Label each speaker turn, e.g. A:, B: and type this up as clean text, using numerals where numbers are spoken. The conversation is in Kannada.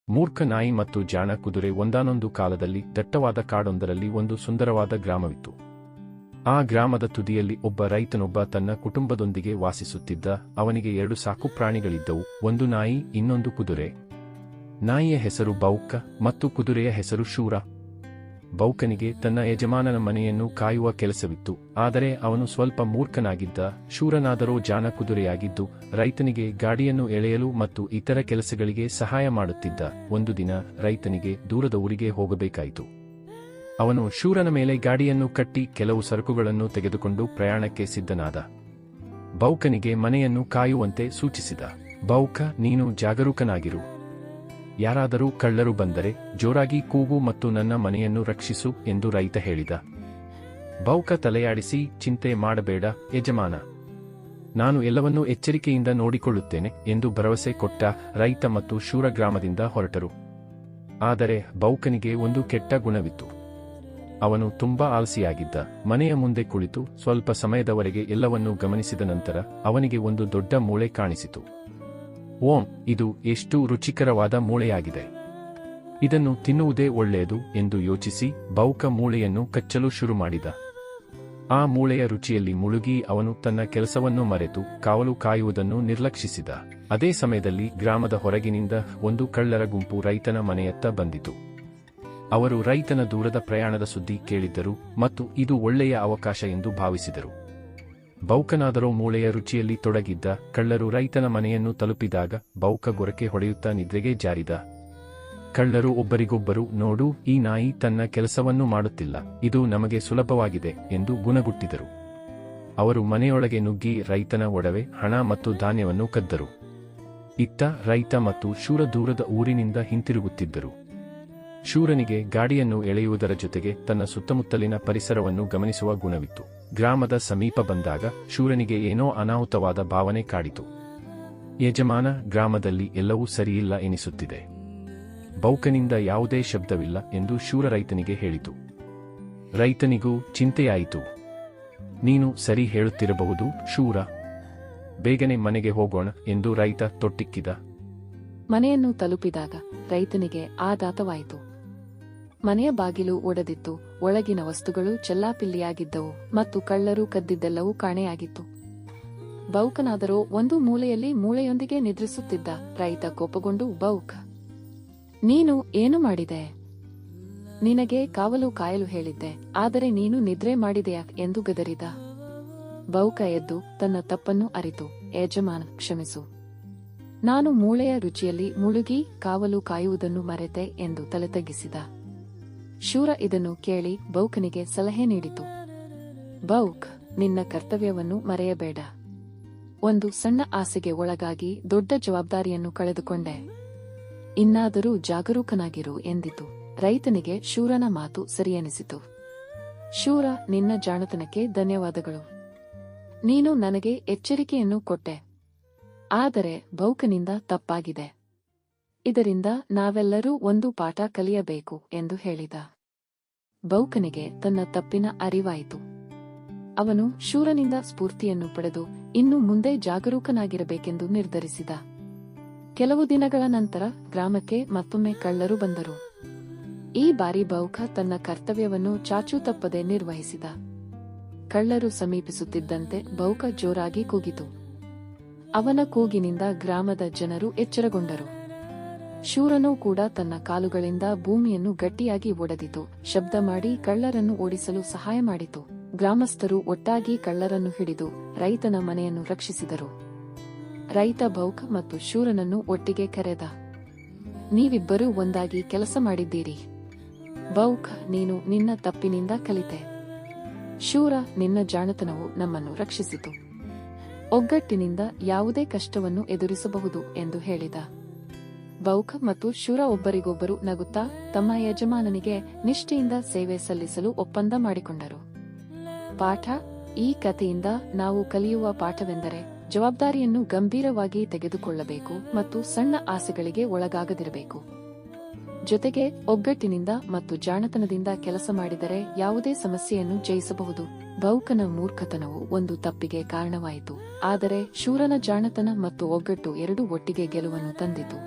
A: ಮೂರ್ಖ ನಾಯಿ ಮತ್ತು ಜಾಣ ಕುದುರೆ. ಒಂದಾನೊಂದು ಕಾಲದಲ್ಲಿ ದಟ್ಟವಾದ ಕಾಡೊಂದರಲ್ಲಿ ಒಂದು ಸುಂದರವಾದ ಗ್ರಾಮವಿತ್ತು. ಆ ಗ್ರಾಮದ ತುದಿಯಲ್ಲಿ ಒಬ್ಬ ರೈತನೊಬ್ಬ ತನ್ನ ಕುಟುಂಬದೊಂದಿಗೆ ವಾಸಿಸುತ್ತಿದ್ದ. ಅವನಿಗೆ 2 ಸಾಕು ಪ್ರಾಣಿಗಳಿದ್ದವು, ಒಂದು ನಾಯಿ, ಇನ್ನೊಂದು ಕುದುರೆ. ನಾಯಿಯ ಹೆಸರು ಬೌಕ ಮತ್ತು ಕುದುರೆಯ ಹೆಸರು ಶೂರ. ಬೌಕನಿಗೆ ತನ್ನ ಯಜಮಾನನ ಮನೆಯನ್ನು ಕಾಯುವ ಕೆಲಸವಿತ್ತು, ಆದರೆ ಅವನು ಸ್ವಲ್ಪ ಮೂರ್ಖನಾಗಿದ್ದ. ಶೂರನಾದರೋ ಜಾಣ ಕುದುರೆಯಾಗಿದ್ದು ರೈತನಿಗೆ ಗಾಡಿಯನ್ನು ಎಳೆಯಲು ಮತ್ತು ಇತರ ಕೆಲಸಗಳಿಗೆ ಸಹಾಯ ಮಾಡುತ್ತಿದ್ದ. ಒಂದು ದಿನ ರೈತನಿಗೆ ದೂರದ ಊರಿಗೆ ಹೋಗಬೇಕಾಯಿತು. ಅವನು ಶೂರನ ಮೇಲೆ ಗಾಡಿಯನ್ನು ಕಟ್ಟಿ ಕೆಲವು ಸರಕುಗಳನ್ನು ತೆಗೆದುಕೊಂಡು ಪ್ರಯಾಣಕ್ಕೆ ಸಿದ್ಧನಾದ. ಬೌಕನಿಗೆ ಮನೆಯನ್ನು ಕಾಯುವಂತೆ ಸೂಚಿಸಿದ. ಬೌಕ, ನೀನು ಜಾಗರೂಕನಾಗಿರು. ಯಾರಾದರೂ ಕಳ್ಳರು ಬಂದರೆ ಜೋರಾಗಿ ಕೂಗು ಮತ್ತು ನನ್ನ ಮನೆಯನ್ನು ರಕ್ಷಿಸು ಎಂದು ರೈತ ಹೇಳಿದ. ಬೌಕ ತಲೆಯಾಡಿಸಿ, ಚಿಂತೆ ಮಾಡಬೇಡ ಯಜಮಾನ, ನಾನು ಎಲ್ಲವನ್ನೂ ಎಚ್ಚರಿಕೆಯಿಂದ ನೋಡಿಕೊಳ್ಳುತ್ತೇನೆ ಎಂದು ಭರವಸೆ ಕೊಟ್ಟ. ರೈತ ಮತ್ತು ಶೂರ ಗ್ರಾಮದಿಂದ ಹೊರಟರು. ಆದರೆ ಬೌಕನಿಗೆ ಒಂದು ಕೆಟ್ಟ ಗುಣವಿತ್ತು. ಅವನು ತುಂಬಾ ಆಲಸಿಯಾಗಿದ್ದ. ಮನೆಯ ಮುಂದೆ ಕುಳಿತು ಸ್ವಲ್ಪ ಸಮಯದವರೆಗೆ ಎಲ್ಲವನ್ನೂ ಗಮನಿಸಿದ ನಂತರ ಅವನಿಗೆ ಒಂದು ದೊಡ್ಡ ಮೂಳೆ ಕಾಣಿಸಿತು. ಓಂ, ಇದು ಎಷ್ಟು ರುಚಿಕರವಾದ ಮೂಳೆಯಾಗಿದೆ, ಇದನ್ನು ತಿನ್ನುವುದೇ ಒಳ್ಳೆಯದು ಎಂದು ಯೋಚಿಸಿ ಬೌಕ ಮೂಳೆಯನ್ನು ಕಚ್ಚಲು ಶುರು ಮಾಡಿದ. ಆ ಮೂಳೆಯ ರುಚಿಯಲ್ಲಿ ಮುಳುಗಿ ಅವನು ತನ್ನ ಕೆಲಸವನ್ನು ಮರೆತು ಕಾವಲು ಕಾಯುವುದನ್ನು ನಿರ್ಲಕ್ಷಿಸಿದ. ಅದೇ ಸಮಯದಲ್ಲಿ ಗ್ರಾಮದ ಹೊರಗಿನಿಂದ ಒಂದು ಕಳ್ಳರ ಗುಂಪು ರೈತನ ಮನೆಯತ್ತ ಬಂದಿತು. ಅವರು ರೈತನ ದೂರದ ಪ್ರಯಾಣದ ಸುದ್ದಿ ಕೇಳಿದ್ದರು ಮತ್ತು ಇದು ಒಳ್ಳೆಯ ಅವಕಾಶ ಎಂದು ಭಾವಿಸಿದರು. ಬೌಕನಾದರೋ ಮೂಳೆಯ ರುಚಿಯಲ್ಲಿ ತೊಡಗಿದ್ದ. ಕಳ್ಳರು ರೈತನ ಮನೆಯನ್ನು ತಲುಪಿದಾಗ ಬೌಕ ಗೊರಕೆ ಹೊಡೆಯುತ್ತಾ ನಿದ್ರೆಗೆ ಜಾರಿದ. ಕಳ್ಳರು ಒಬ್ಬರಿಗೊಬ್ಬರು, ನೋಡು, ಈ ನಾಯಿ ತನ್ನ ಕೆಲಸವನ್ನು ಮಾಡುತ್ತಿಲ್ಲ, ಇದು ನಮಗೆ ಸುಲಭವಾಗಿದೆ ಎಂದು ಗುಣಗುಟ್ಟಿದರು. ಅವರು ಮನೆಯೊಳಗೆ ನುಗ್ಗಿ ರೈತನ ಒಡವೆ, ಹಣ ಮತ್ತು ಧಾನ್ಯವನ್ನು ಕದ್ದರು. ಇತ್ತ ರೈತ ಮತ್ತು ಶೂರ ದೂರದ ಊರಿನಿಂದ ಹಿಂತಿರುಗುತ್ತಿದ್ದರು. ಶೂರನಿಗೆ ಗಾಡಿಯನ್ನು ಎಳೆಯುವುದರ ಜೊತೆಗೆ ತನ್ನ ಸುತ್ತಮುತ್ತಲಿನ ಪರಿಸರವನ್ನು ಗಮನಿಸುವ ಗುಣವಿತ್ತು. ಗ್ರಾಮದ ಸಮೀಪ ಬಂದಾಗ ಶೂರನಿಗೆ ಏನೋ ಅನಾಹುತವಾದ ಭಾವನೆ ಕಾಡಿತು. ಯಜಮಾನ, ಗ್ರಾಮದಲ್ಲಿ ಎಲ್ಲವೂ ಸರಿಯಿಲ್ಲ ಎನಿಸುತ್ತಿದೆ. ಬೌಕನಿಂದ ಯಾವುದೇ ಶಬ್ದವಿಲ್ಲ ಎಂದು ಶೂರ ರೈತನಿಗೆ ಹೇಳಿತು. ರೈತನಿಗೂ ಚಿಂತೆಯಾಯಿತು. ನೀನು ಸರಿ ಹೇಳುತ್ತಿರಬಹುದು ಶೂರ, ಬೇಗನೆ ಮನೆಗೆ ಹೋಗೋಣ ಎಂದು ರೈತ ತೊಟ್ಟಿಕ್ಕಿದ.
B: ಮನೆಯನ್ನು ತಲುಪಿದಾಗ ರೈತನಿಗೆ ಆಘಾತವಾಯಿತು. ಮನೆಯ ಬಾಗಿಲು ಒಡೆದಿತ್ತು, ಒಳಗಿನ ವಸ್ತುಗಳು ಚೆಲ್ಲಾಪಿಲ್ಲಿಯಾಗಿದ್ದವು ಮತ್ತು ಕಳ್ಳರು ಕದ್ದಿದ್ದೆಲ್ಲವೂ ಕಾಣೆಯಾಗಿತ್ತು. ಬೌಕನಾದರೋ ಒಂದು ಮೂಲೆಯಲ್ಲಿ ಮೂಳೆಯೊಂದಿಗೆ ನಿದ್ರಿಸುತ್ತಿದ್ದ. ರೈತ ಕೋಪಗೊಂಡು, ಬೌಕ, ನೀನು ಏನು ಮಾಡಿದೆ? ನಿನಗೆ ಕಾವಲು ಕಾಯಲು ಹೇಳಿದ್ದೆ, ಆದರೆ ನೀನು ನಿದ್ರೆ ಮಾಡಿದೆಯಾ ಎಂದು ಗದರಿದ. ಬೌಕ ಎದ್ದು ತನ್ನ ತಪ್ಪನ್ನು ಅರಿತು, ಯಜಮಾನ, ಕ್ಷಮಿಸು, ನಾನು ಮೂಳೆಯ ರುಚಿಯಲ್ಲಿ ಮುಳುಗಿ ಕಾವಲು ಕಾಯುವುದನ್ನು ಮರೆತೆ ಎಂದು ತಲೆ ತಗ್ಗಿಸಿದ. ಶೂರ ಇದನ್ನು ಕೇಳಿ ಬೌಕನಿಗೆ ಸಲಹೆ ನೀಡಿತು. ಬೌಕ್, ನಿನ್ನ ಕರ್ತವ್ಯವನ್ನು ಮರೆಯಬೇಡ. ಒಂದು ಸಣ್ಣ ಆಸೆಗೆ ಒಳಗಾಗಿ ದೊಡ್ಡ ಜವಾಬ್ದಾರಿಯನ್ನು ಕಳೆದುಕೊಂಡೆ. ಇನ್ನಾದರೂ ಜಾಗರೂಕನಾಗಿರು ಎಂದಿತು. ರೈತನಿಗೆ ಶೂರನ ಮಾತು ಸರಿಯೆನಿಸಿತು. ಶೂರ, ನಿನ್ನ ಜಾಣತನಕ್ಕೆ ಧನ್ಯವಾದಗಳು. ನೀನು ನನಗೆ ಎಚ್ಚರಿಕೆಯನ್ನು ಕೊಟ್ಟೆ. ಆದರೆ ಬೌಕನಿಂದ ತಪ್ಪಾಗಿದೆ. ಇದರಿಂದ ನಾವೆಲ್ಲರೂ ಒಂದು ಪಾಠ ಕಲಿಯಬೇಕು ಎಂದು ಹೇಳಿದ. ಬೌಕನಿಗೆ ತನ್ನ ತಪ್ಪಿನ ಅರಿವಾಯಿತು. ಅವನು ಶೂರನಿಂದ ಸ್ಫೂರ್ತಿಯನ್ನು ಪಡೆದು ಇನ್ನು ಮುಂದೆ ಜಾಗರೂಕನಾಗಿರಬೇಕೆಂದು ನಿರ್ಧರಿಸಿದ. ಕೆಲವು ದಿನಗಳ ನಂತರ ಗ್ರಾಮಕ್ಕೆ ಮತ್ತೊಮ್ಮೆ ಕಳ್ಳರು ಬಂದರು. ಈ ಬಾರಿ ಬೌಕ ತನ್ನ ಕರ್ತವ್ಯವನ್ನು ಚಾಚೂ ತಪ್ಪದೆ ನಿರ್ವಹಿಸಿದ. ಕಳ್ಳರು ಸಮೀಪಿಸುತ್ತಿದ್ದಂತೆ ಬೌಕ ಜೋರಾಗಿ ಕೂಗಿತು. ಅವನ ಕೂಗಿನಿಂದ ಗ್ರಾಮದ ಜನರು ಎಚ್ಚರಗೊಂಡರು. ಶೂರನೂ ಕೂಡ ತನ್ನ ಕಾಲುಗಳಿಂದ ಭೂಮಿಯನ್ನು ಗಟ್ಟಿಯಾಗಿ ಒಡೆದಿತು. ಶಬ್ದ ಮಾಡಿ ಕಳ್ಳರನ್ನು ಓಡಿಸಲು ಸಹಾಯ ಮಾಡಿತು. ಗ್ರಾಮಸ್ಥರು ಒಟ್ಟಾಗಿ ಕಳ್ಳರನ್ನು ಹಿಡಿದು ರೈತನ ಮನೆಯನ್ನು ರಕ್ಷಿಸಿದರು. ರೈತ ಬೌಕ ಮತ್ತು ಶೂರನನ್ನು ಒಟ್ಟಿಗೆ ಕರೆದ. ನೀವಿಬ್ಬರೂ ಒಂದಾಗಿ ಕೆಲಸ ಮಾಡಿದ್ದೀರಿ. ಬೌಕ, ನೀನು ನಿನ್ನ ತಪ್ಪಿನಿಂದ ಕಲಿತೆ. ಶೂರ, ನಿನ್ನ ಜಾಣತನವು ನಮ್ಮನ್ನು ರಕ್ಷಿಸಿತು. ಒಗ್ಗಟ್ಟಿನಿಂದ ಯಾವುದೇ ಕಷ್ಟವನ್ನು ಎದುರಿಸಬಹುದು ಎಂದು ಹೇಳಿದ. ಬೌಕ ಮತ್ತು ಶೂರ ಒಬ್ಬರಿಗೊಬ್ಬರು ನಗುತ್ತಾ ತಮ್ಮ ಯಜಮಾನನಿಗೆ ನಿಷ್ಠೆಯಿಂದ ಸೇವೆ ಸಲ್ಲಿಸಲು ಒಪ್ಪಂದ ಮಾಡಿಕೊಂಡರು. ಪಾಠ: ಈ ಕಥೆಯಿಂದ ನಾವು ಕಲಿಯುವ ಪಾಠವೆಂದರೆ ಜವಾಬ್ದಾರಿಯನ್ನು ಗಂಭೀರವಾಗಿ ತೆಗೆದುಕೊಳ್ಳಬೇಕು ಮತ್ತು ಸಣ್ಣ ಆಸೆಗಳಿಗೆ ಒಳಗಾಗದಿರಬೇಕು. ಜೊತೆಗೆ ಒಗ್ಗಟ್ಟಿನಿಂದ ಮತ್ತು ಜಾಣತನದಿಂದ ಕೆಲಸ ಮಾಡಿದರೆ ಯಾವುದೇ ಸಮಸ್ಯೆಯನ್ನು ಜಯಿಸಬಹುದು. ಬೌಕನ ಮೂರ್ಖತನವು ಒಂದು ತಪ್ಪಿಗೆ ಕಾರಣವಾಯಿತು, ಆದರೆ ಶೂರನ ಜಾಣತನ ಮತ್ತು ಒಗ್ಗಟ್ಟು ಎರಡೂ ಒಟ್ಟಿಗೆ ಗೆಲುವನ್ನು ತಂದಿತು.